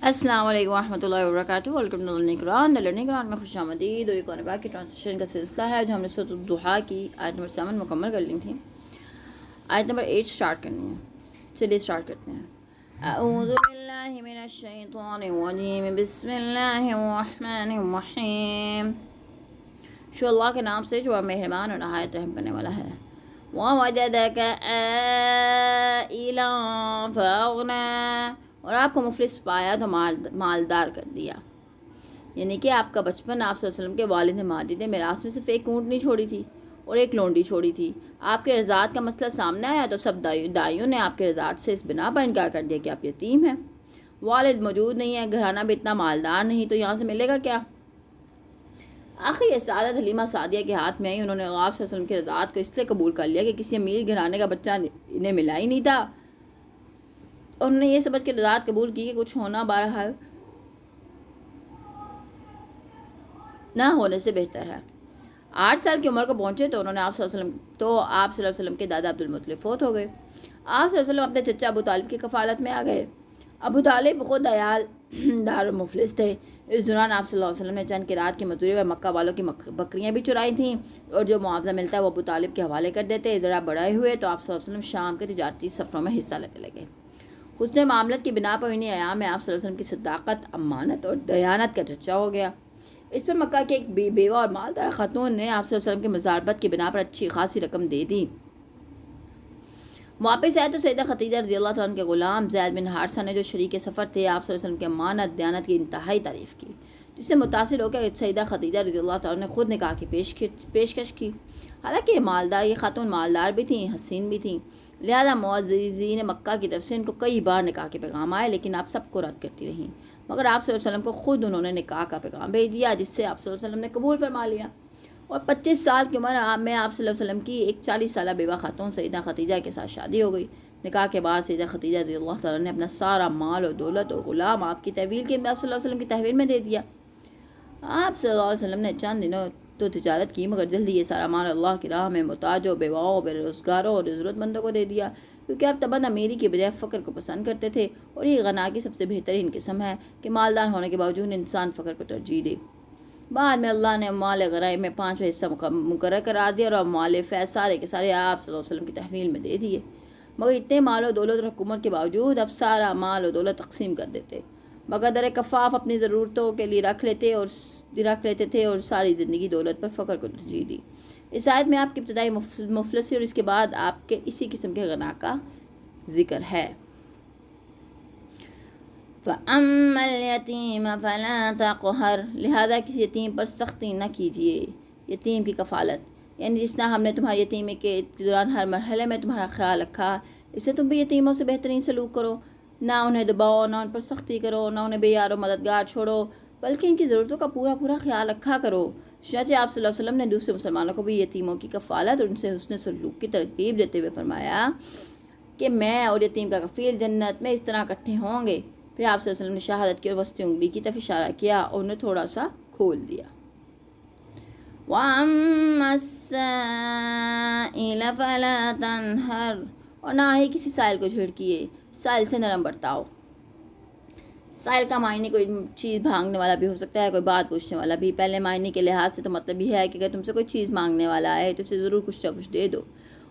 السلام علیکم ورحمۃ اللہ وبرکاتہ. ویلکم ٹو لرننگ قرآن میں خوش آمدید. اور قرآن پاک کی ٹرانسلیشن کا سلسلہ ہے جو ہم نے سورۃ الضحیٰ کی آیت نمبر 7 مکمل کر لی تھی. آیت نمبر 8 سٹارٹ کرنی ہے. چلیے سٹارٹ کرتے ہیں. اعوذ باللہ من الشیطان الرجیم بسم اللہ الرحمن الرحیم. شو اللہ کے نام سے جو مہربان اور نہایت رحم کرنے والا ہے. وَوَجَدَكَ عَائِلًا فَأَغْنَىٰ. اور آپ کو مفلس پایا تو مالدار کر دیا. یعنی کہ آپ کا بچپن آپ صلی اللہ علیہ وسلم کے والد ماجد نے میراث میں صرف ایک اونٹنی چھوڑی تھی اور ایک لونڈی چھوڑی تھی. آپ کے رضاعت کا مسئلہ سامنے آیا تو سب دائیوں نے آپ کے رضاعت سے اس بنا پر انکار کر دیا کہ آپ یتیم ہیں. والد موجود نہیں ہے، گھرانہ بھی اتنا مالدار نہیں، تو یہاں سے ملے گا کیا؟ آخر یہ سعادت حلیمہ سعدیہ کے ہاتھ میں آئی. انہوں نے آپ صلی اللہ علیہ وسلم کی رضاعت کو اس لیے قبول کر لیا کہ کسی امیر گھرانے کا بچہ انہیں ملا ہی نہیں تھا. انہوں نے یہ سمجھ کے رضاعت قبول کی کہ کچھ ہونا بہرحال نہ ہونے سے بہتر ہے. 8 سال کی عمر کو پہنچے تو انہوں نے آپ صلی اللہ علیہ وسلم کے دادا عبدالمطلب فوت ہو گئے. آپ صلی اللہ علیہ وسلم اپنے چچا ابو طالب کی کفالت میں آ گئے. ابو طالب خود عیال دار مفلس تھے. اس دوران آپ صلی اللہ علیہ وسلم نے چند قرات کی مزدوری پر مکہ والوں کی بکریاں بھی چرائی تھیں اور جو معاوضہ ملتا ہے وہ ابو طالب کے حوالے کر دیتے. ذرا بڑے ہوئے تو آپ صلی اللہ علیہ وسلم شام کے تجارتی سفروں میں حصہ لینے لگے. حسن معاملت کی بنا پر انہیں ایام میں آپ صلی اللہ علیہ وسلم کی صداقت، امانت اور دیانت کا چرچا ہو گیا. اس پر مکہ کی ایک بیوہ اور مالدار خاتون نے آپ صلی اللہ علیہ وسلم کی مزاربت کی بنا پر اچھی خاصی رقم دے دی. واپس آئے تو سیدہ خدیجہ رضی اللہ عنہ کے غلام زید بن حارثہ نے جو شریک سفر تھے آپ صلی اللہ علیہ وسلم کی امانت دیانت کی انتہائی تعریف کی، جس سے متاثر ہو کر سیدہ خدیجہ رضی اللہ عنہ نے خود نکاح کی پیشکش کی. حالانکہ یہ خاتون مالدار بھی تھیں، حسین بھی تھیں، لہذا معززین مکہ کی طرف سے ان کو کئی بار نکاح کے پیغام آئے، لیکن آپ سب کو رد کرتی رہیں. مگر آپ صلی اللہ علیہ وسلم کو خود انہوں نے نکاح کا پیغام بھیج دیا، جس سے آپ صلی اللہ علیہ وسلم نے قبول فرما لیا. اور 25 سال کی عمر میں آپ صلی اللہ علیہ وسلم کی ایک 40 سالہ بیوہ خاتون سیدہ خدیجہ کے ساتھ شادی ہو گئی. نکاح کے بعد سیدہ خدیجہ رضی اللہ تعالیٰ نے اپنا سارا مال اور دولت اور غلام آپ کی تحویل کے آپ صلی اللہ علیہ وسلم کی تحویل میں دے دیا. آپ صلی اللہ علیہ وسلم نے چند دنوں تو تجارت کی، مگر جلدی یہ سارا مال اللہ کی راہ میں محتاجوں، بیواؤں، بے روزگاروں اور ضرورت مندوں کو دے دیا، کیونکہ آپ تمنا امیری کی بجائے فقر کو پسند کرتے تھے. اور یہ غنا کی سب سے بہترین قسم ہے کہ مالدار ہونے کے باوجود انسان فقر کو ترجیح دے. بعد میں اللہ نے مال غنائم میں 5واں حصہ مقرر کرا دیا اور مال فیض سارے کے سارے آپ صلی اللہ علیہ وسلم کی تحویل میں دے دیے. مگر اتنے مال و دولت اور حکومت کے باوجود اب سارا مال و دولت تقسیم کر دیتے، بقدر کفاف اپنی ضرورتوں کے لیے رکھ لیتے تھے اور ساری زندگی دولت پر فخر کو ترجیح دی. اس آیت میں آپ کی ابتدائی مفلسی اور اس کے بعد آپ کے اسی قسم کے غنا کا ذکر ہے. فَأَمَّا الْيَتِيمَ فَلَا تَقْهَرْ. لہذا کسی یتیم پر سختی نہ کیجیے. یتیم کی کفالت یعنی جس طرح ہم نے تمہاری یتیمی کے دوران ہر مرحلے میں تمہارا خیال رکھا، اس سے تم بھی یتیموں سے بہترین سلوک کرو. نہ انہیں دباؤ، نہ ان پر سختی کرو، نہ انہیں بے یار و مددگار چھوڑو، بلکہ ان کی ضرورتوں کا پورا خیال رکھا کرو. چنانچہ آپ صلی اللہ علیہ وسلم نے دوسرے مسلمانوں کو بھی یتیموں کی کفالت اور ان سے حسن سلوک کی ترغیب دیتے ہوئے فرمایا کہ میں اور یتیم کا کفیل جنت میں اس طرح اکٹھے ہوں گے. پھر آپ صلی اللہ علیہ وسلم نے شہادت کی اور وسطی انگلی کی طرف اشارہ کیا اور انہیں تھوڑا سا کھول دیا. وَأَمَّا السَّائِلَ فَلَا تَنْهَرْ. اور نہ ہی کسی سائل کو جھڑکیے، سائل سے نرم برتاؤ. سائل کا معنی کوئی چیز مانگنے والا بھی ہو سکتا ہے، کوئی بات پوچھنے والا بھی. پہلے معنی کے لحاظ سے تو مطلب یہ ہے کہ اگر تم سے کوئی چیز مانگنے والا ہے تو اسے ضرور کچھ نہ کچھ دے دو،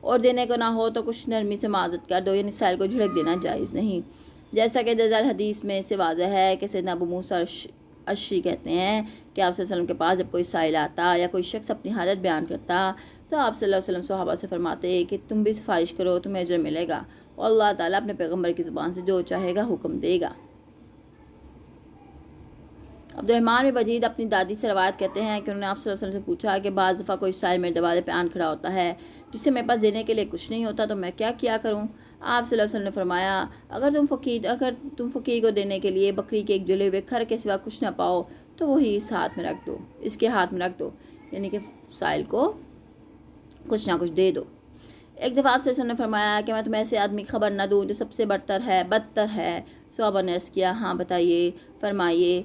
اور دینے کو نہ ہو تو کچھ نرمی سے معذرت کر دو. یعنی سائل کو جھڑک دینا جائز نہیں، جیسا کہ درج الحدیث میں سے واضح ہے کہ سیدنا ابو موسیٰ اشعری کہتے ہیں کہ آپ صلی اللہ علیہ وسلم کے پاس جب کوئی سائل آتا یا کوئی شخص اپنی حالت بیان کرتا تو آپ صلی اللہ علیہ وسلم صحابہ سے فرماتے کہ تم بھی سفارش کرو، تمہیں اجر ملے گا، اور اللہ تعالیٰ اپنے پیغمبر کی زبان سے جو چاہے گا حکم دے گا. عبدالرحمن بن بجید اپنی دادی سے روایت کرتے ہیں کہ انہوں نے آپ صلی اللہ علیہ وسلم سے پوچھا کہ بعض دفعہ کوئی سائل میرے دروازے پہ آن کھڑا ہوتا ہے جس سے میرے پاس دینے کے لیے کچھ نہیں ہوتا، تو میں کیا کروں؟ آپ صلی اللہ علیہ وسلم نے فرمایا اگر تم فقیر کو دینے کے لیے بکری کے ایک جلے ہوئے کھر کے سوا کچھ نہ پاؤ تو وہی اس کے ہاتھ میں رکھ دو، یعنی کہ سائل کو کچھ نہ کچھ دے دو. ایک دفعہ آپ صلی اللہ علیہ وسلم نے فرمایا کہ میں تمہیں ایسے آدمی کی خبر نہ دوں جو سب سے بدتر ہے. صحابہ نے عرض کیا ہاں بتائیے.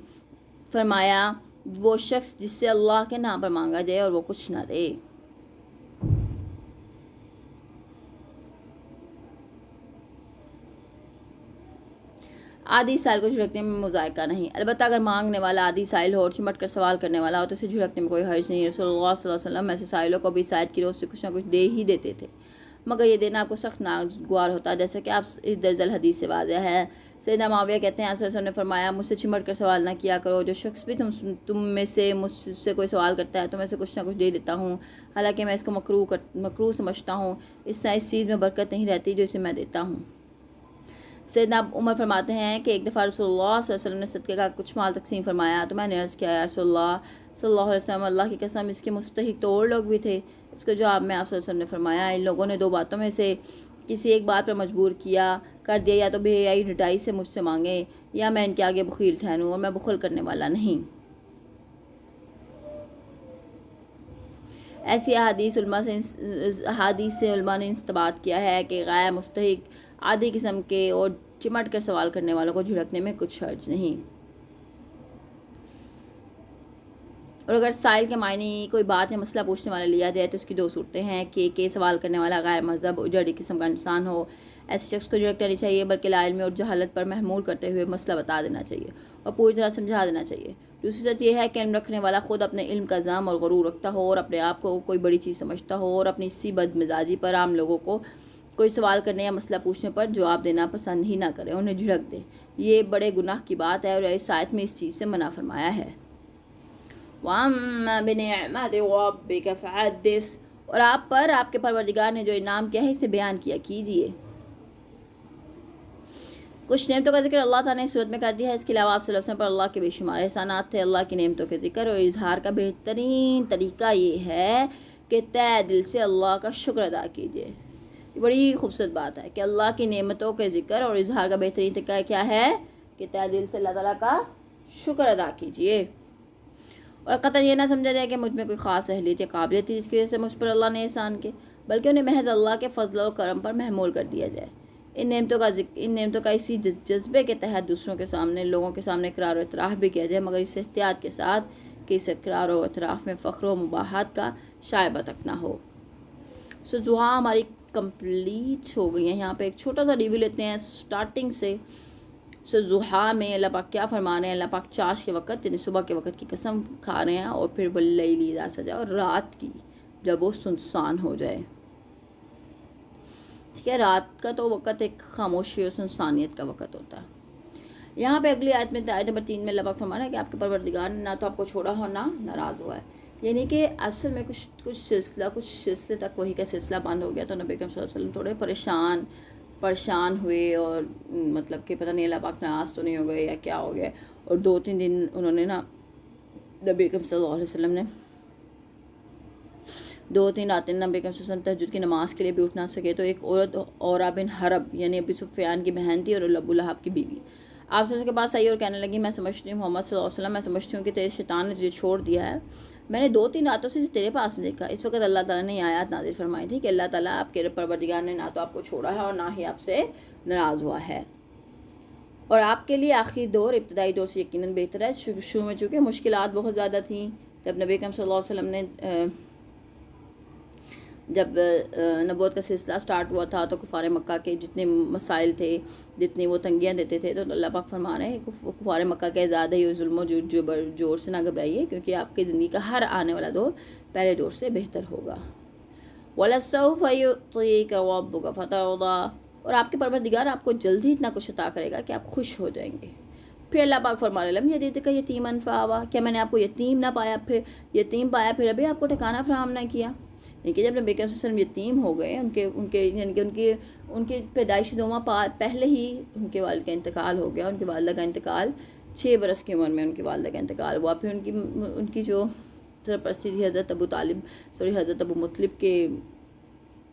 فرمایا وہ شخص جس سے اللہ کے نام پر مانگا جائے اور وہ کچھ نہ دے. عادی سائل کو جھڑکنے میں مذائقہ نہیں، البتہ اگر مانگنے والا عادی سائل ہو اور چمٹ کر سوال کرنے والا ہو تو اسے جھڑکنے میں کوئی حرج نہیں۔ رسول اللہ صلی اللہ علیہ وسلم ایسے سائلوں کو بھی سائد کی روز سے کچھ نہ کچھ دے ہی دیتے تھے، مگر یہ دینا آپ کو سخت ناگوار ہوتا، جیسا کہ آپ اس درج الحدیث سے واضح ہے۔ سیدنا معاویہ کہتے ہیں آپ صلی اللہ علیہ وسلم نے فرمایا مجھ سے چمٹ کر سوال نہ کیا کرو، جو شخص بھی تم میں سے مجھ سے کوئی سوال کرتا ہے تو میں اسے کچھ نہ کچھ دے دیتا ہوں، حالانکہ میں اس کو مکروہ سمجھتا ہوں، اس طرح اس چیز میں برکت نہیں رہتی جو اسے میں دیتا ہوں۔ سیدنا عمر فرماتے ہیں کہ ایک دفعہ رسول اللہ صلی اللہ علیہ وسلم نے صدقے کا کچھ مال تقسیم فرمایا تو میں نے عرض کیا یا رسول اللہ صلی اللہ علیہ وسلم، اللہ کی قسم اس کے مستحق تو اور لوگ بھی تھے۔ اس کے جواب میں آپ صلی اللہ علیہ وسلم نے فرمایا ان لوگوں نے دو باتوں میں سے کسی ایک بات پر مجبور کر دیا، یا تو بے حیائی ڈٹائی سے مجھ سے مانگے یا میں ان کے آگے بخیل ٹھہروں، اور میں بخل کرنے والا نہیں۔ ایسی احادیث سے علماء نے استنباط کیا ہے کہ غیر مستحق عادی قسم کے اور چمٹ کر سوال کرنے والوں کو جھڑکنے میں کچھ حرج نہیں۔ اور اگر سائل کے معنی کوئی بات یا مسئلہ پوچھنے والا لیا جائے تو اس کی دو صورتیں ہیں کہ سوال کرنے والا غیر مذہب اور جڑی قسم کا انسان ہو، ایسے شخص کو جھڑکنا نہیں چاہیے بلکہ لا علمی اور جہالت پر محمول کرتے ہوئے مسئلہ بتا دینا چاہیے اور پوری طرح سمجھا دینا چاہیے۔ دوسری سچ یہ ہے کہ علم رکھنے والا خود اپنے علم کا ذم اور غرور رکھتا ہو اور اپنے آپ کو کوئی بڑی چیز سمجھتا ہو اور اپنی اسی بد مزاجی پر عام لوگوں کو کوئی سوال کرنے یا مسئلہ پوچھنے پر جواب دینا پسند ہی نہ کرے، انہیں جھڑک دے۔ یہ بڑے گناہ کی بات ہے اور اس آیت میں اس چیز سے منع فرمایا ہے۔ وَأَمَّا بِنِعْمَةِ رَبِّكَ فَحَدِّثْ، اور آپ کے پروردگار نے جو انعام کیا ہے اسے بیان کیا کیجیے۔ کچھ نعمتوں کا ذکر اللہ تعالیٰ نے اس صورت میں کر دیا ہے، اس کے علاوہ آپ صلی اللہ علیہ وسلم پر اللہ کے بے شمار احسانات تھے۔ اللہ کی نعمتوں کے ذکر اور اظہار کا بہترین طریقہ یہ ہے کہ تہہ دل سے اللہ کا شکر ادا کیجیے۔ یہ بڑی خوبصورت بات ہے کہ اللہ کی نعمتوں کے ذکر اور اظہار کا بہترین طریقہ کیا ہے کہ تہہ دل سے اللہ تعالیٰ کا شکر ادا کیجیے، اور قطعاً یہ نہ سمجھا جائے کہ مجھ میں کوئی خاص اہلیت یا قابلیت تھی جس کی وجہ سے مجھ پر اللہ نے احسان کیے، بلکہ انہیں محض اللہ کے فضل و کرم پر محمول کر دیا جائے۔ ان نعمتوں کا اسی جذبے کے تحت دوسروں کے سامنے، لوگوں کے سامنے اقرار و اعتراف بھی کیا جائے، مگر اس احتیاط کے ساتھ کہ اس اقرار و اعتراف میں فخر و مباحات کا شائبہ تک نہ ہو۔ زحا ہماری کمپلیٹ ہو گئی ہیں۔ یہاں پہ ایک چھوٹا سا ریویو لیتے ہیں سٹارٹنگ سے۔ زحا میں اللہ پاک کیا فرما رہے ہیں؟ اللہ پاک چاش کے وقت یعنی صبح کے وقت کی قسم کھا رہے ہیں، اور پھر واللیل اذا سجی، اور رات کی جب وہ سنسان ہو جائے۔ ٹھیک ہے، رات کا تو وقت ایک خاموشی اور سنسانیت کا وقت ہوتا ہے۔ یہاں پہ اگلی آیت میں آیت نمبر 3 میں اللہ پاک فرما رہا ہے کہ آپ کے پروردگار نے نہ تو آپ کو چھوڑا ہو نہ ناراض ہوا ہے، یعنی کہ اصل میں کچھ سلسلے تک وہی کا سلسلہ بند ہو گیا تو نبی کریم صلی اللہ علیہ وسلم تھوڑے پریشان ہوئے، اور مطلب کہ پتہ نہیں اللہ پاک ناراض تو نہیں ہو گئے یا کیا ہو گیا، اور 2-3 دن انہوں نے نبی کریم صلی اللہ علیہ وسلم نے 2-3 راتیں نبی کریم صلی اللہ علیہ وسلم تہجد کی نماز کے لیے بھی اٹھ نہ سکے، تو ایک عورت اورا بن حرب یعنی ابو سفیان کی بہن تھی اور ابو لہب کی بیوی، آپ صلی اللہ کے پاس آئی اور کہنے لگی میں سمجھتی ہوں محمد صلی اللہ علیہ وسلم، میں سمجھتی ہوں کہ تیرے شیطان نے تجھے چھوڑ دیا ہے، میں نے 2-3 راتوں سے تیرے پاس دیکھا۔ اس وقت اللہ تعالیٰ نے یہ آیات نازل فرمائی تھی کہ اللہ تعالیٰ آپ کے پروردگار نے نہ تو آپ کو چھوڑا ہے اور نہ ہی آپ سے ناراض ہوا ہے، اور آپ کے لیے آخری دور ابتدائی دور سے یقیناً بہتر ہے۔ شروع میں چونکہ مشکلات بہت زیادہ تھیں، جب نبی کریم صلی اللہ علیہ وسلم نے جب نبوت کا سلسلہ سٹارٹ ہوا تھا تو کفار مکہ کے جتنے مسائل تھے، جتنی وہ تنگیاں دیتے تھے، تو اللہ پاک فرما رہے ہیں کہ کفار مکہ کے زیادہ ہی ظلم و جور سے نہ گھبرائیے، کیونکہ آپ کی زندگی کا ہر آنے والا دور پہلے دور سے بہتر ہوگا۔ وَلَسَوْفَ يُعْطِيكَ رَبُّكَ فَتَرْضَىٰ، اور آپ کے پروردگار آپ کو جلد ہی اتنا کچھ عطا کرے گا کہ آپ خوش ہو جائیں گے۔ پھر اللہ پاک فرما رہے لم یجدک یتیما فآویٰ، کیا میں نے آپ کو یتیم نہ پایا، پھر یتیم پایا پھر ابھی آپ کو ٹھکانہ فراہم نہ کیا؟ یعنی کہ جب نبی کریم صلی اللہ علیہ وسلم یتیم ہو گئے، ان کے پیدائشی 2 ماہ پہلے ہی ان کے والد کا انتقال ہو گیا، ان کی والدہ کا انتقال 6 برس کی عمر میں ان کی والدہ کا انتقال ہوا۔ پھر ان کی جو سرپرستی تھی حضرت ابو مطلب کے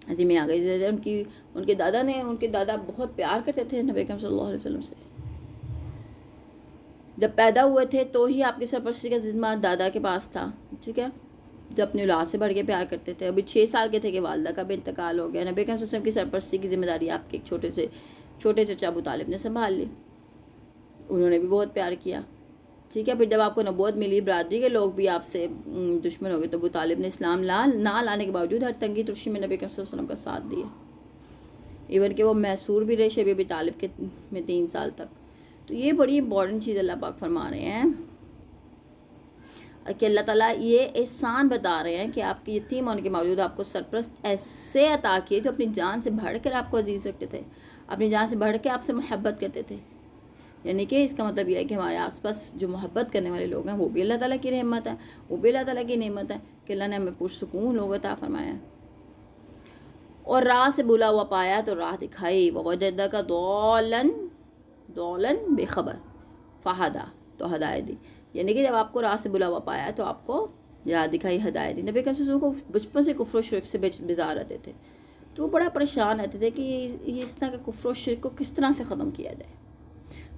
عظیم آ گئی۔ ان کے دادا بہت پیار کرتے تھے نبی کریم صلی اللہ علیہ وسلم سے، جب پیدا ہوئے تھے تو ہی آپ کی سرپرستی کا ذمہ دادا کے پاس تھا، ٹھیک ہے، جو اپنی اولاد سے بڑھ کے پیار کرتے تھے۔ ابھی 6 سال کے تھے کہ والدہ کا بھی انتقال ہو گیا۔ نبی کریم صلی اللہ علیہ وسلم کی سرپرستی کی ذمہ داری آپ کے ایک چھوٹے چچا ابو طالب نے سنبھال لی، انہوں نے بھی بہت پیار کیا، ٹھیک ہے۔ پھر جب آپ کو نبوت ملی، برادری کے لوگ بھی آپ سے دشمن ہو گئے، تو ابو طالب نے اسلام نہ لانے کے باوجود ہر تنگی ترشی میں نبی کریم صلی اللہ علیہ وسلم کا ساتھ دیا، ایون کہ وہ محصور بھی رہے شیب ابی طالب میں 3 سال تک، تو یہ بڑی امپورٹنٹ چیز اللہ پاک فرما رہے ہیں کہ اللہ تعالیٰ یہ احسان بتا رہے ہیں کہ آپ کے یتیم ہونے کے باوجود آپ کو سرپرست ایسے عطا کیے جو اپنی جان سے بڑھ کر آپ کو عزیز رکھتے تھے، اپنی جان سے بڑھ کے آپ سے محبت کرتے تھے. یعنی کہ اس کا مطلب یہ ہے کہ ہمارے آس پاس جو محبت کرنے والے لوگ ہیں وہ بھی اللہ تعالیٰ کی رحمت ہے، وہ بھی اللہ تعالیٰ کی نعمت ہے کہ اللہ نے ہمیں پرسکون لوگ عطا فرمایا. اور راہ سے بلا ہوا پایا تو راہ دکھائی، ووجدک ضالا بے خبر فہدی، تو ہدایت دی. یعنی کہ جب آپ کو راہ سے بلا ہوا پایا تو آپ کو یاد دکھائی، ہدایت دی. نبی کریم صلی اللہ علیہ وسلم کو بچپن سے کفر و شرک سے بیزار رہتے تھے، تو وہ بڑا پریشان رہتے تھے کہ یہ اس طرح کے کفر و شرک کو کس طرح سے ختم کیا جائے.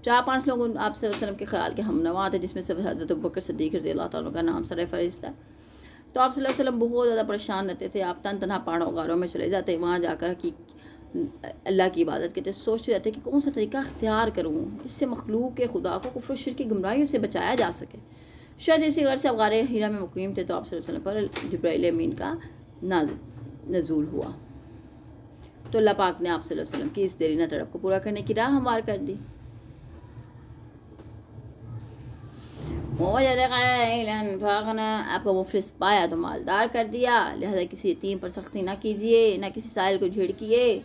4-5 لوگ آپ صلی اللہ علیہ وسلم کے خیال کے ہم نوا تھے، جس میں سے حضرت ابوبکر صدیق رضی اللہ تعالیٰ کا نام سر فہرست ہے. تو آپ صلی اللہ علیہ وسلم بہت زیادہ پریشان رہتے تھے. آپ تنہا پہاڑوں غاروں میں چلے جاتے، وہاں جا کر اللہ کی عبادت کرتے، سوچتے رہتے کہ کون سا طریقہ اختیار کروں اس سے مخلوق کے خدا کو کفر و شرک کی گمراہیوں سے بچایا جا سکے. شاید اسی غرض سے اب غار ہیرا میں مقیم تھے تو آپ صلی اللہ علیہ وسلم پر جبرائیل امین کا نزول ہوا. تو اللہ پاک نے آپ صلی اللہ علیہ وسلم کی اس دیرینہ طلب کو پورا کرنے کی راہ ہموار کر دی. آپ کو مفلس پایا تو مالدار کر دیا، لہذا کسی یتیم پر سختی نہ کیجیے، نہ کسی سائل کو جھڑکیے،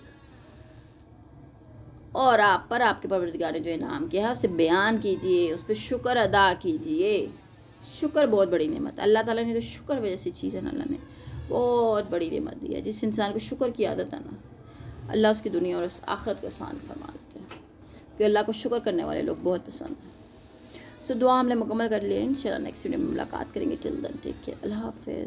اور آپ پر آپ کے پروردگار نے جو انعام کیا ہے اسے بیان کیجیے، اس پہ شکر ادا کیجیے. شکر بہت بڑی نعمت ہے. اللہ تعالیٰ نے جو شکر جیسی چیز ہے نا، اللہ نے بہت بڑی نعمت دی ہے. جس انسان کو شکر کی عادت ہے نا، اللہ اس کی دنیا اور اس آخرت کو آسان فرما دیتے ہیں، کہ اللہ کو شکر کرنے والے لوگ بہت پسند ہیں. دعا ہم نے مکمل کر لی ہے. انشاءاللہ نیکسٹ ویڈیو میں ملاقات کریں گے. ٹل دین ٹیک کیئر. اللہ حافظ.